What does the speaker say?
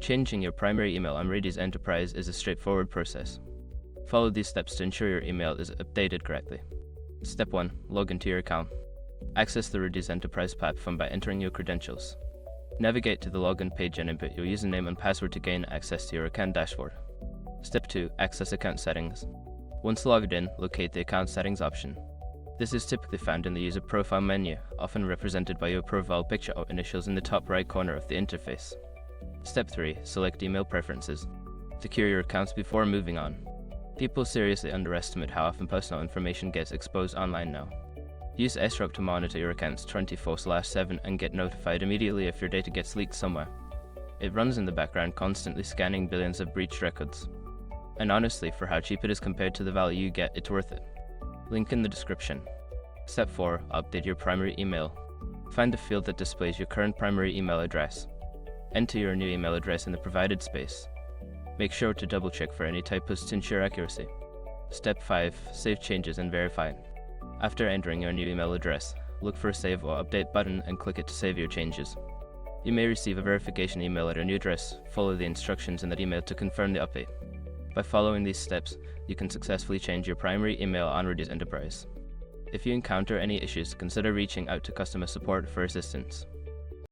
Changing your primary email on Redis Enterprise is a straightforward process. Follow these steps to ensure your email is updated correctly. Step 1. Log into your account. Access the Redis Enterprise platform by entering your credentials. Navigate to the login page and input your username and password to gain access to your account dashboard. Step 2. Access account settings. Once logged in, locate the account settings option. This is typically found in the user profile menu, often represented by your profile picture or initials in the top right corner of the interface. Step 3. Select email preferences. Secure your accounts before moving on. People seriously underestimate how often personal information gets exposed online now. Use sRope to monitor your accounts 24/7 and get notified immediately if your data gets leaked somewhere. It runs in the background, constantly scanning billions of breached records. And honestly, for how cheap it is compared to the value you get, it's worth it. Link in the description. Step 4. Update your primary email. Find the field that displays your current primary email address. Enter your new email address in the provided space. Make sure to double-check for any typos to ensure accuracy. Step 5. Save changes and verify. After entering your new email address, look for a Save or Update button and click it to save your changes. You may receive a verification email at your new address. Follow the instructions in that email to confirm the update. By following these steps, you can successfully change your primary email on Redis Enterprise. If you encounter any issues, consider reaching out to customer support for assistance.